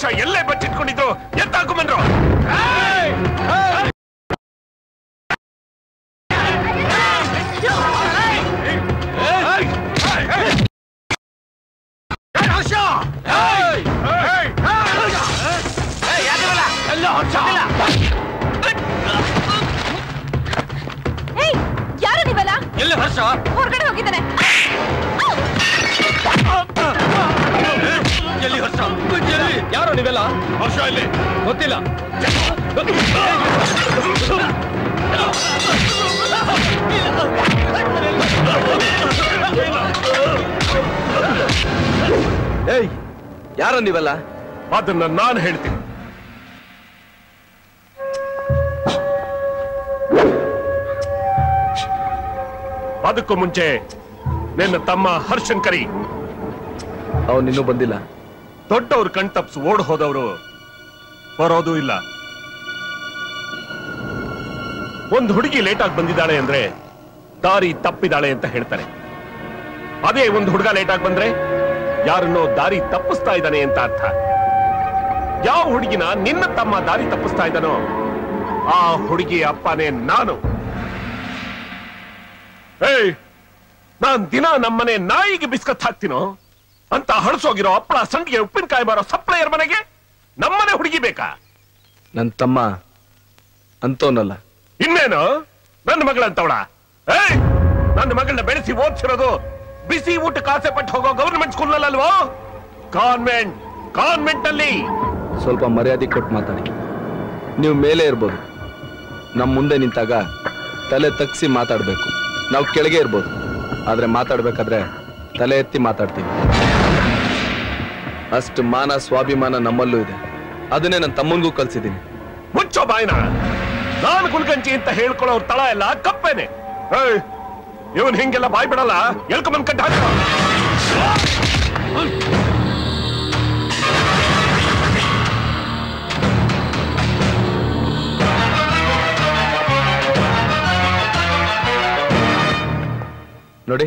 ವರ್ಷ ಎಲ್ಲೇ ಬಚ್ಚಿಟ್ಕೊಂಡಿದ್ರು ಎತ್ತಾಕೊಂಡ್ಬಂದ್ರು. ಯಾರು ನೀವಲ್ಲ? ಎಲ್ಲಿ ಹರ್ಷ? ಹೊರಗಡೆ ಹೋಗಿದ್ದಾನೆ. ಎಲ್ಲಿ ಹರ್ಷ? ಯಾರು ನೀವೆಲ್ಲ? ಹರ್ಷ ಇಲ್ಲಿ ಗೊತ್ತಿಲ್ಲ. ಏಯ್, ಯಾರ ನೀವೆಲ್ಲ? ಅದನ್ನ ನಾನು ಹೇಳ್ತೀನಿ. ಅದಕ್ಕೂ ಮುಂಚೆ ನಿನ್ನ ತಮ್ಮ ಹರ್ಷನ್ ಕರಿ. ಅವನಿನ್ನೂ ಬಂದಿಲ್ಲ. ದೊಡ್ಡವ್ರು ಕಣ್ ತಪ್ಪಿಸಿ ಓಡ್ ಹೋದವರು ಬರೋದು ಇಲ್ಲ. ಒಂದು ಹುಡುಗಿ ಲೇಟ್ ಆಗಿ ಬಂದಿದ್ದಾಳೆ ಅಂದ್ರೆ ದಾರಿ ತಪ್ಪಿದಾಳೆ ಅಂತ ಹೇಳ್ತಾರೆ. ಅದೇ ಒಂದು ಹುಡುಗ ಲೇಟ್ ಆಗಿ ಬಂದ್ರೆ ಯಾರನ್ನೋ ದಾರಿ ತಪ್ಪಿಸ್ತಾ ಇದ್ದಾನೆ ಅಂತ ಅರ್ಥ. ಯಾವ ಹುಡುಗಿನ ನಿನ್ನ ತಮ್ಮ ದಾರಿ ತಪ್ಪಿಸ್ತಾ ಇದ್ದಾನೋ ಆ ಹುಡುಗಿ ಅಪ್ಪನೇ ನಾನು. ಏಯ್, ನಾನ್ ದಿನ ನಮ್ಮನೆ ನಾಯಿಗೆ ಬಿಸ್ಕತ್ ಹಾಕ್ತೀನೋ ಅಂತ ಹಳಸೋಗಿರೋ ಹಪ್ಪಳ, ಸಂಡಿಗೆ, ಉಪ್ಪಿನಕಾಯಿ ಬಾರೋ ಸಪ್ಲೈಯರ್ ಮನೆಗೆ ನಮ್ಮನೆ ಹುಡುಗಿ ಬೇಕಾ? ನನ್ನ ತಮ್ಮ ಅಂತವನಲ್ಲ. ಇನ್ನೇನು ನನ್ನ ಮಗಳಂತವಳ? ಏಯ್, ನನ್ನ ಮಗಳನ್ನ ಬೆಳೆಸಿ ಓದಿಸಿರೋದು ಬಿಸಿ ಊಟಕ್ಕೆ ಆಸೆ ಪಟ್ಟು ಹೋಗೋ ಗವರ್ಮೆಂಟ್ ಸ್ಕೂಲ್ ಅಲ್ವೋ? ಕಾನ್ವೆಂಟ್ ಅಲ್ಲಿ. ಸ್ವಲ್ಪ ಮರ್ಯಾದೆ ಕೊಟ್ಟು ಮಾತಾಡಿ. ನೀವು ಮೇಲೆ ಇರ್ಬೋದು, ನಮ್ಮ ಮುಂದೆ ನಿಂತಾಗ ತಲೆ ತಗ್ಸಿ ಮಾತಾಡ್ಬೇಕು. ನಾವು ಕೆಳಗೆ ಇರ್ಬೋದು, ಆದ್ರೆ ಮಾತಾಡ್ಬೇಕಾದ್ರೆ ತಲೆ ಎತ್ತಿ ಮಾತಾಡ್ತೀವಿ. ಅಷ್ಟು ಮಾನ ಸ್ವಾಭಿಮಾನ ನಮ್ಮಲ್ಲೂ ಇದೆ. ಅದನ್ನೇ ನನ್ನ ತಮ್ಮನಿಗೂ ಕಲ್ಸಿದ್ದೀನಿ. ಮುಚ್ಚೋ ಬಾಯ್ನ. ನಾನು ಗುಲ್ಗಂಜಿ ಅಂತ ಹೇಳ್ಕೊಳ್ಳೋರ್ ತಳ ಎಲ್ಲ ಕಪ್ಪೇನೆ. ಇವನ್ ಹಿಂಗೆಲ್ಲ ಬಾಯ್ ಬಿಡಲ್ಲ. ಎಲ್ಕೊಂಬಂದ್ ಕಟ್ಟ ಹಾಕ. ನೋಡಿ,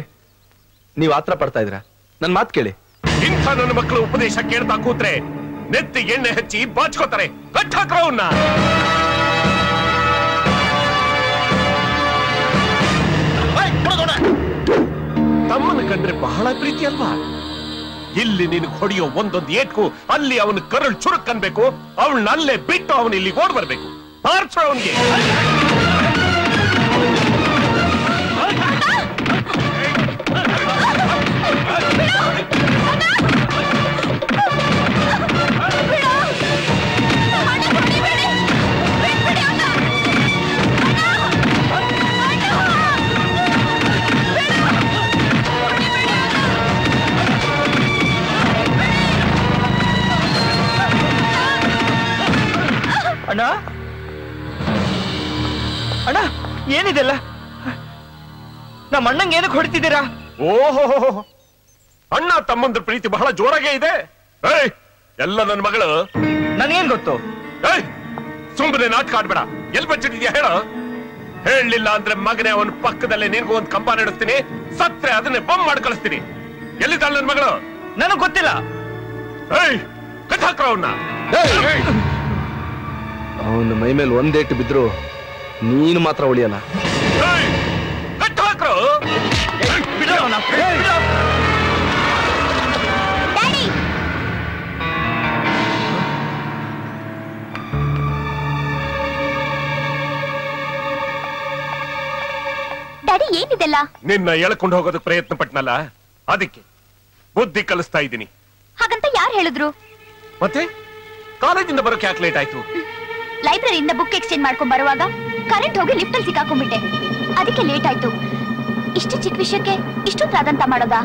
ನೀವ್ ಆತ್ರ ಪಡ್ತಾ ಇದ್ರ. ನನ್ ಮಾತ್ ಕೇಳಿ. ಇಂಥ ನನ್ನ ಮಕ್ಕಳು ಉಪದೇಶ ಕೇಳ್ತಾ ಕೂತ್ರೆ ನೆತ್ತಿ ಎಣ್ಣೆ ಹಚ್ಚಿ ಬಾಚ್ಕೋತಾರೆ. ಕಟ್ ಹಾಕ್ರ ಅವನ್ನ. ತಮ್ಮನ ಕಂಡ್ರೆ ಬಹಳ ಪ್ರೀತಿ ಅಲ್ವಾ? ಇಲ್ಲಿ ನಿನಗೆ ಹೊಡೆಯೋ ಒಂದೊಂದು ಏಟ್ಕು ಅಲ್ಲಿ ಅವನ ಕರಳು ಚುರುಕ್ ಅನ್ಬೇಕು. ಅವಳನ್ನ ಅಲ್ಲೇ ಬಿಟ್ಟು ಅವನು ಇಲ್ಲಿ ಓಡ್ ಬರ್ಬೇಕು. ಪಾರ್ಸೋ ಅವನಿಗೆ. ಅಣ್ಣ, ಅಣ್ಣ, ಏನಿದೆಲ್ಲ? ನಮ್ಮ ಅಣ್ಣಂಗೆ ಏನಕ್ಕೆ ಹೊಡಿತಿದ್ದೀರಾ? ಓಹೋ, ಅಣ್ಣ ತಮ್ಮಂದ್ರ ಪ್ರೀತಿ ಬಹಳ ಜೋರಾಗೇ ಇದೆ. ಏಯ್, ಎಲ್ಲ ನನ್ನ ಮಗಳು. ನನಗೇನ್ ಗೊತ್ತು? ಏಯ್, ಸುಮ್ಮನೆ ನಾಟಕ ಆಡ್ಬೇಡ. ಎಲ್ ಬಚ್ಚಿಟ್ಟಿದ್ಯಾ ಹೇಳ. ಹೇಳಲಿಲ್ಲ ಅಂದ್ರೆ ಮಗನೇ ಅವನ ಪಕ್ಕದಲ್ಲೇ ನಿನ್ಗೂ ಒಂದು ಕಂಪ ನಡೆಸ್ತೀನಿ. ಸತ್ರೆ ಅದನ್ನೇ ಬಂದ್ ಮಾಡಿ ಕಳಿಸ್ತೀನಿ. ಎಲ್ಲಿದ್ದಾಳೆ ನನ್ನ ಮಗಳು? ನನಗ್ ಗೊತ್ತಿಲ್ಲ. ಏಯ್, ಕಟ್ ಹಾಕ್ರ ಅವನ್ನ. ಅವನ ಮೈ ಮೇಲೆ ಒಂದೇಟು ಬಿದ್ರು ನೀನು ಮಾತ್ರ ಉಳಿಯಲ್ಲ. ಕಟ್ ಹಾಕ್ರ. ಡ್ಯಾಡಿ, ಏನಿದೆಲ್ಲ? ನಿನ್ನ ಎಳ್ಕೊಂಡು ಹೋಗೋದಕ್ಕೆ ಪ್ರಯತ್ನ ಪಟ್ನಲ್ಲ, ಅದಕ್ಕೆ ಬುದ್ಧಿ ಕಲಿಸ್ತಾ ಇದ್ದೀನಿ. ಹಾಗಂತ ಯಾರು ಹೇಳಿದ್ರು? ಮತ್ತೆ ಕಾಲೇಜಿಂದ ಬರೋಕೆ ಯಾಕೆ ಲೇಟ್ ಆಯ್ತು? ಲೈಬ್ರರಿಯಿಂದ ಬುಕ್ ಎಕ್ಸ್ಚೇಂಜ್ ಮಾಡ್ಕೊಂಡ್ ಬರುವಾಗ ಕರೆಂಟ್ ಹೋಗಿ ಲಿಫ್ಟ್ ಅಲ್ಲಿ ಸಿಕ್ಕಾಕೊಂಡ್ಬಿಟ್ಟೆ. ಅದಕ್ಕೆ ಲೇಟ್ ಆಯ್ತು. ಇಷ್ಟು ಚಿಕ್ಕ ವಿಷಯಕ್ಕೆ ಇಷ್ಟೊಂದು ರಾದಂತ ಮಾಡೋದಾ?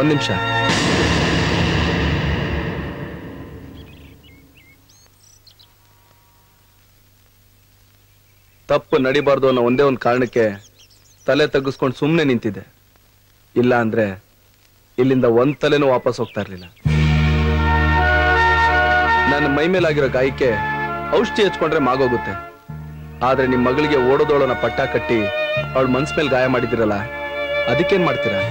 ಒಂದ್ ನಿಮಿಷ. ತಪ್ಪು ನಡಿಬಾರ್ದು ಅನ್ನೋ ಒಂದೇ ಒಂದು ಕಾರಣಕ್ಕೆ ತಲೆ ತಗ್ಗಿಸ್ಕೊಂಡು ಸುಮ್ಮನೆ ನಿಂತಿದ್ದೆ. ಇಲ್ಲ ಅಂದ್ರೆ ಇಲ್ಲಿಂದ ಒಂದ್ ತಲೆನೂ ವಾಪಸ್ ಹೋಗ್ತಾ ಇರ್ಲಿಲ್ಲ. ನನ್ನ ಮೈ ಮೇಲಾಗಿರೋ ಗಾಯಕ್ಕೆ ಔಷಧಿ ಹಚ್ಕೊಂಡ್ರೆ ಮಾಗೋಗುತ್ತೆ. ಆದ್ರೆ ನಿಮ್ ಮಗಳಿಗೆ ಓಡೋದೋಳನ ಪಟ್ಟ ಕಟ್ಟಿ ಅವಳ ಮನ್ಸ್ ಮೇಲೆ ಗಾಯ ಮಾಡಿದಿರಲ್ಲ, ಅದಕ್ಕೇನ್ ಮಾಡ್ತೀರಾ?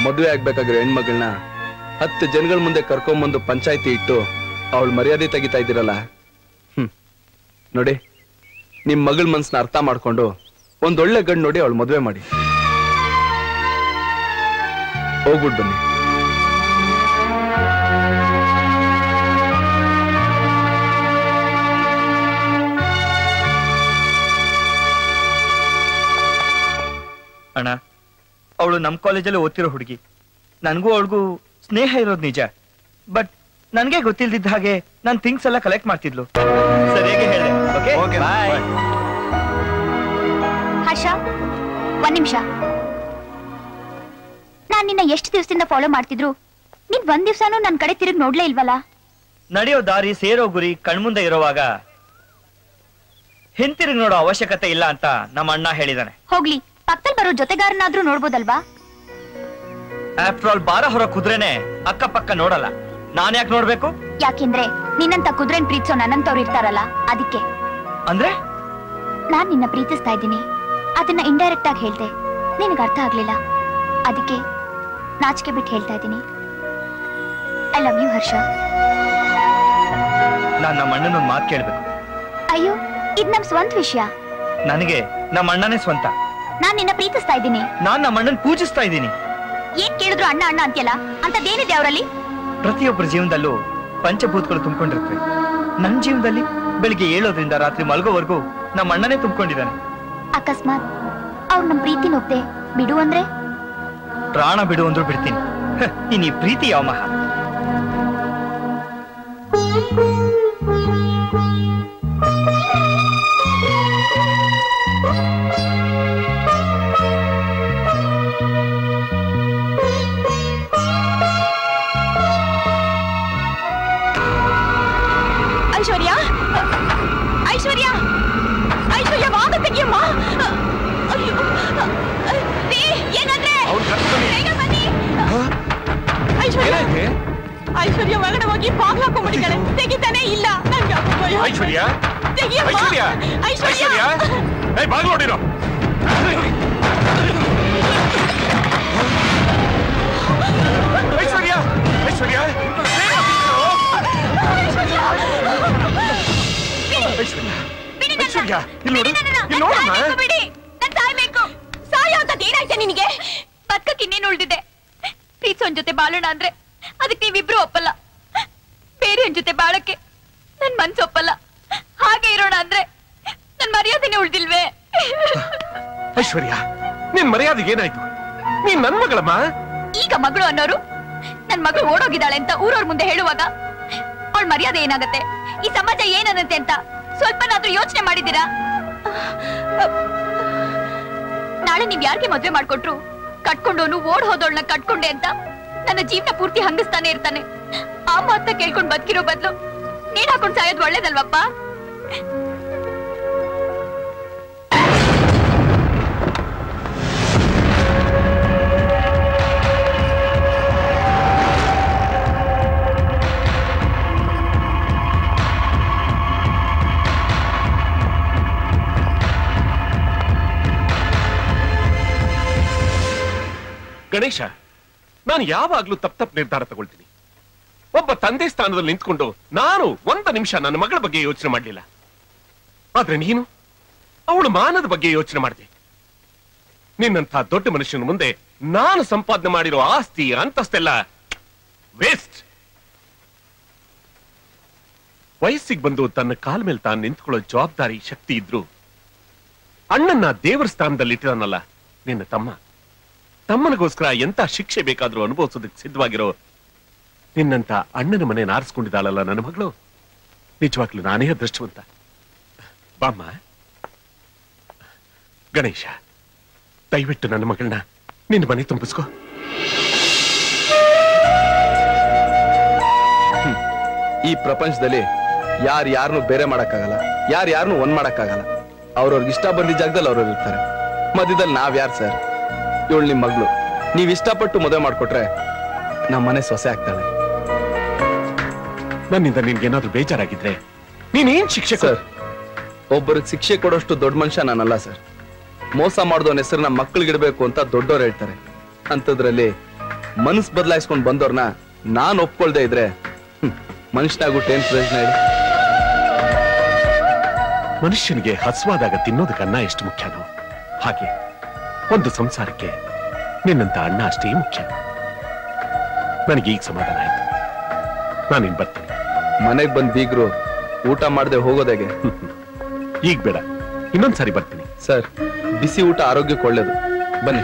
ಮದುವೆ ಆಗ್ಬೇಕಾಗಿರೋ ಹೆಣ್ಮಗಳನ್ನ 10 ಜನಗಳ ಮುಂದೆ ಕರ್ಕೊಂಬಂದು ಪಂಚಾಯ್ತಿ ಇಟ್ಟು ಅವಳ ಮರ್ಯಾದೆ ತೆಗಿತಾ ಇದ್ದೀರಲ್ಲ. ನೋಡಿ, ನಿಮ್ ಮಗಳ ಮನ್ಸನ್ನ ಅರ್ಥ ಮಾಡ್ಕೊಂಡು ಒಂದೊಳ್ಳೆ ಗಂಡು ನೋಡಿ ಅವಳು ಮದುವೆ ಮಾಡಿ. ಹೋಗ್ಬಿಟ್ಟು ಬನ್ನಿ. ಅಣ್ಣ, ಅವಳು ನಮ್ಮ ಕಾಲೇಜಲ್ಲಿ ಓದ್ತಿರೋ ಹುಡುಗಿ. ನನಗೂ ಅವಳಿಗೂ ಸ್ನೇಹ ಇರೋದು ನಿಜ. ಬಟ್ ನನಗೆ ಗೊತ್ತಿಲ್ದಿದ್ದ ಹಾಗೆ ನಾನು ಥಿಂಗ್ಸ್ ಎಲ್ಲ ಕಲೆಕ್ಟ್ ಮಾಡ್ತಿದ್ಲು. ಸರಿಯಾಗಿ ಹೇಳಿದೆ. ಓಕೆ, ಬಾಯ್. ಹರ್ಷ, ಒಂದ್ ನಿಮಿಷ. ನಾನ್ ನಿನ್ನ ಎಷ್ಟು ದಿವಸದಿಂದ ಫಾಲೋ ಮಾಡ್ತಿದ್ರು, ನೀನ್ ಒಂದ್ ದಿವ್ಸನೂ ನನ್ ಕಡೆ ತಿರುಗಿ ನೋಡ್ಲೇ ಇಲ್ವಲ್ಲ? ನಡೆಯೋ ದಾರಿ ಸೇರೋ ಗುರಿ ಕಣ್ಮುಂದೆ ಇರುವಾಗ ಹಿಂತಿರುಗಿ ನೋಡೋ ಅವಶ್ಯಕತೆ ಇಲ್ಲ ಅಂತ ನಮ್ಮ ಅಣ್ಣ ಹೇಳಿದಾನೆ. ಹೋಗ್ಲಿ, ಪಕ್ಕದಲ್ಲಿ ಬರೋ ಜೊತೆಗಾರನಾದ್ರೂ ನೋಡ್ಬೋದಲ್ವಾ? ಆಫ್ಟರ್ ಆಲ್ ಬಾರ ಹೊರ ಕುದುರೆನೆ ಅಕ್ಕಪಕ್ಕ ನೋಡಲ್ಲ. ನಾನ್ ಯಾಕೆ ನೋಡ್ಬೇಕು? ಯಾಕೆಂದ್ರೆ ನಿನ್ನಂತ ಕುದುರೆನ್ ಪ್ರೀತಿಸೋ ನನ್ನಂತವ್ರು ಇರ್ತಾರಲ್ಲ, ಅದಕ್ಕೆ. ಅಂದ್ರೆ ನಾನ್ ನಿನ್ನ ಪ್ರೀತಿಸ್ತಾ ಇದ್ದೀನಿ, ಅದನ್ನ ಇಂಡೈರೆಕ್ಟ್ ಆಗಿ ಹೇಳ್ದೆ, ನಿನಗೆ ಅರ್ಥ ಆಗ್ಲಿಲ್ಲ. ಅದಕ್ಕೆ ನಾಚಿಕೆ ಬಿಟ್ಟು ಹೇಳ್ತಾ ಇದ್ದೀನಿ. ಐ ಲವ್ ಯು ಹರ್ಷ. ನಾನ್ ನಮ್ಮ ಅಣ್ಣನೊಂದು ಮಾತು ಕೇಳ್ಬೇಕು. ಅಯ್ಯೋ, ಇದ್ ನಮ್ ಸ್ವಂತ ವಿಷಯ. ನನಗೆ ನಮ್ಮ ಅಣ್ಣನೇ ಸ್ವಂತ. ನಾನ್ ನಿನ್ನ ಪ್ರೀತಿಸ್ತಾ ಇದ್ದೀನಿ. ನಾನ್ ನಮ್ಮ ಅಣ್ಣನ್ ಪೂಜಿಸ್ತಾ ಇದ್ದೀನಿ. ಏನ್ ಕೇಳಿದ್ರು ಅಣ್ಣ ಅಣ್ಣ ಅಂತ್ಯಲ್ಲ, ಅಂತದೇನಿದೆ ಅವರಲ್ಲಿ? ಪ್ರತಿಯೊಬ್ಬರ ಜೀವನದಲ್ಲೂ ಪಂಚಭೂತಗಳು ತುಂಬಿಕೊಂಡಿರ್ತವೆ. ನನ್ನ ಜೀವನದಲ್ಲಿ ಬೆಳಿಗ್ಗೆ ಏಳೋದ್ರಿಂದ ರಾತ್ರಿ ಮಲಗೋವರೆಗೂ ನಮ್ಮ ಅಣ್ಣನೇ ತುಂಬಿಕೊಂಡಿದ್ದಾನೆ. ಅಕಸ್ಮಾತ್ ಅವ್ರು ನಮ್ ಪ್ರೀತಿ ಒಪ್ದೆ ಬಿಡು ಅಂದ್ರೆ? ಪ್ರಾಣ ಬಿಡು ಅಂದ್ರೂ ಬಿಡ್ತೀನಿ. ಇನ್ ಈ ಪ್ರೀತಿ ಯಾವ ಮಹಾ. ಐಶ್ವರ್ಯ, ಐಶ್ವರ್ಯ, ಐಶ್ವರ್ಯ, ವಾದ ತೆಗಿಯಮ್ಮ. ಅಯ್ಯೋ, ಏನಂದ್ರೆ? ಬೇಗ ಬನ್ನಿ. ಐಶ್ವರ್ಯ, ಐಶ್ವರ್ಯ ಒಳಗಡೆ ಹೋಗಿ ಬಾಗ್ಲ ಹಾಕೊಂಡ್ಬಿಟ್ಟಿದ್ದಾಳೆ. ತೆಗಿತಾನೆ ಇಲ್ಲ. ಐಶ್ವರ್ಯ, ತೆಗಿಯಮ್ಮ. ಐಶ್ವರ್ಯ, ಐಶ್ವರ್ಯ, ಬಾಗ್ಲು ನೋಡಿರೋ. ಐಶ್ವರ್ಯ, ಐಶ್ವರ್ಯ, ಐಶ್ವರ್ಯ, ಇಲ್ಲಿ ನೋಡಮ್ಮ. ಸಾಯೋ ಅಂತ ಏನಾಯ್ತೆ ನಿನಗೆ? ಬದುಕಕ್ಕೆ ಇನ್ನೇನು ಉಳಿದಿದೆ? ಪ್ರೀತಿಸೋನ್ ಜೊತೆ ಬಾಳೋಣ ಅಂದ್ರೆ ಅದಕ್ಕೆ ನೀವಿಬ್ರು ಒಪ್ಪಲ್ಲ. ಬೇರೆಯವ್ರ ಜೊತೆ ಬಾಳಕ್ಕೆ ನನ್ ಮನ್ಸು ಒಪ್ಪಲ್ಲ. ಹಾಗೆ ಇರೋಣ ಅಂದ್ರೆ ನನ್ ಮರ್ಯಾದೆನೇ ಉಳ್ದಿಲ್ವೇ? ಐಶ್ವರ್ಯ, ನಿನ್ ಮರ್ಯಾದೆಗೆ ಏನಾಯ್ತು? ನೀನ್ ನನ್ ಮಗಳಮ್ಮ. ಈಗ ಮಗಳು ಅನ್ನೋರು ನನ್ ಮಗಳು ಓಡೋಗಿದ್ದಾಳೆ ಅಂತ ಊರವ್ರ ಮುಂದೆ ಹೇಳುವಾಗ ಅವಳ ಮರ್ಯಾದೆ ಏನಾಗತ್ತೆ? ಈ ಸಮಾಜ ಏನನ್ನತ್ತೆ ಅಂತ ಸ್ವಲ್ಪನಾದ್ರೂ ಯೋಚನೆ ಮಾಡಿದ್ದೀರಾ? ನಾಳೆ ನೀವ್ ಯಾರಿಗೆ ಮದ್ವೆ ಮಾಡ್ಕೊಟ್ರು ಕಟ್ಕೊಂಡವನು ಓಡ್ ಹೋದವಳನ್ನ ಕಟ್ಕೊಂಡೆ ಅಂತ ನನ್ನ ಜೀವನ ಪೂರ್ತಿ ಹಂಗಿಸ್ತಾನೆ ಇರ್ತಾನೆ. ಆ ಮಾತನ್ನ ಕೇಳ್ಕೊಂಡ್ ಬದುಕಿರೋ ಬದ್ಲು ನೀನ್ ಹಾಕೊಂಡ್ ಸಾಯೋದು ಒಳ್ಳೇದಲ್ವಪ್ಪ? ಗಣೇಶ, ನಾನು ಯಾವಾಗ್ಲೂ ತಪ್ಪ ನಿರ್ಧಾರ ತಗೊಳ್ತೀನಿ. ಒಬ್ಬ ತಂದೆ ಸ್ಥಾನದಲ್ಲಿ ನಿಂತ್ಕೊಂಡು ನಾನು ಒಂದು ನಿಮಿಷ ನನ್ನ ಮಗಳ ಬಗ್ಗೆ ಯೋಚನೆ ಮಾಡಲಿಲ್ಲ. ಆದ್ರೆ ನೀನು ಅವಳು ಮಾನದ ಬಗ್ಗೆ ಯೋಚನೆ ಮಾಡಿದೆ. ನಿನ್ನಂಥ ದೊಡ್ಡ ಮನುಷ್ಯನ ಮುಂದೆ ನಾನು ಸಂಪಾದನೆ ಮಾಡಿರೋ ಆಸ್ತಿ ಅಂತಸ್ತೆಲ್ಲ ವೇಸ್ಟ್. ವಯಸ್ಸಿಗೆ ಬಂದು ತನ್ನ ಕಾಲ ಮೇಲೆ ತಾನು ನಿಂತ್ಕೊಳ್ಳೋ ಜವಾಬ್ದಾರಿ ಶಕ್ತಿ ಇದ್ರು ಅಣ್ಣನ್ನ ದೇವರ ಸ್ಥಾನದಲ್ಲಿ ಇಟ್ಟಿದಾನಲ್ಲ ನಿನ್ನ ತಮ್ಮನಿಗೋಸ್ಕರ ಎಂತ ಶಿಕ್ಷೆ ಬೇಕಾದ್ರೂ ಅನುಭವಿಸೋದಕ್ಕೆ ಸಿದ್ಧವಾಗಿರೋ ನಿನ್ನಂತ ಅಣ್ಣನ ಮನೆ ಆರಿಸ್ಕೊಂಡಿದ್ದಾಳಲ್ಲ ನನ್ನ ಮಗಳು. ನಿಜವಾಗ್ಲೂ ನಾನೇ ಅದೃಷ್ಟವಂತ. ಬಾಮ್ಮ. ಗಣೇಶ, ದಯವಿಟ್ಟು ನನ್ನ ಮಗಳನ್ನ ನಿನ್ನ ಮನೆ ತುಂಬಿಸ್ಕೋ. ಈ ಪ್ರಪಂಚದಲ್ಲಿ ಯಾರನ್ನೂ ಬೇರೆ ಮಾಡಕ್ಕಾಗಲ್ಲ. ಯಾರನ್ನೂ ಒಂದ್ ಮಾಡಕ್ಕಾಗಲ್ಲ. ಅವ್ರವ್ರಿಗೆ ಇಷ್ಟ ಬಂದಿದ್ದ ಜಾಗದಲ್ಲಿ ಅವ್ರವ್ರು ಇರ್ತಾರೆ. ಮಧ್ಯದಲ್ಲಿ ನಾವ್ ಯಾರು ಸರ್? ಇವಳು ನಿಮ್ ಮಗಳು. ನೀವ್ ಇಷ್ಟಪಟ್ಟು ಮದುವೆ ಮಾಡ್ಕೊಟ್ರೆ ನಮ್ಮ ಮನೆ ಸೊಸೆ ಆಗ್ತಾಳೆ. ನನ್ನಿಂದ ನಿನ್ಗೇನಾದ್ರೂ ಬೇಜಾರಾಗಿದ್ರೆ ನೀನೇನ್ ಶಿಕ್ಷೆ ಸರ್, ಒಬ್ಬರಿಗೆ ಶಿಕ್ಷೆ ಕೊಡೋಷ್ಟು ದೊಡ್ಡ ಮನುಷ್ಯ ನಾನಲ್ಲ ಸರ್. ಮೋಸ ಮಾಡಿದವನ ಹೆಸರನ್ನ ಮಕ್ಕಳಿಗಿಡ್ಬೇಕು ಅಂತ ದೊಡ್ಡವ್ರು ಹೇಳ್ತಾರೆ. ಅಂಥದ್ರಲ್ಲಿ ಮನಸ್ ಬದಲಾಯಿಸ್ಕೊಂಡು ಬಂದವ್ರನ್ನ ನಾನ್ ಒಪ್ಕೊಳ್ದೆ ಇದ್ರೆ ಮನುಷ್ಯನಾಗ್ಬಿಟ್ಟು ಏನ್ ಪ್ರಯೋಜನ ಹೇಳಿ? ಮನುಷ್ಯನಿಗೆ ಹಸುವಾದಾಗ ತಿನ್ನೋದಕ್ಕನ್ನ ಎಷ್ಟು ಮುಖ್ಯನೋ ಹಾಗೆ ಒಂದು ಸಂಸಾರಕ್ಕೆ ನಿನ್ನಂತ ಅಣ್ಣ ಅಷ್ಟೇ ಮುಖ್ಯ. ನನಗೆ ಈಗ ಸಮಾಧಾನ ಆಯ್ತು. ನಾನಿನ್ ಬರ್ತೀನಿ. ಮನೆಗ್ ಬಂದ್ ಬೀಗ್ರು ಊಟ ಮಾಡದೆ ಹೋಗೋದಾಗೆ? ಈಗ ಬೇಡ, ಇನ್ನೊಂದ್ಸಾರಿ ಬರ್ತೀನಿ. ಸರ್, ಬಿಸಿ ಊಟ ಆರೋಗ್ಯಕ್ಕೆ ಒಳ್ಳೇದು. ಬನ್ನಿ.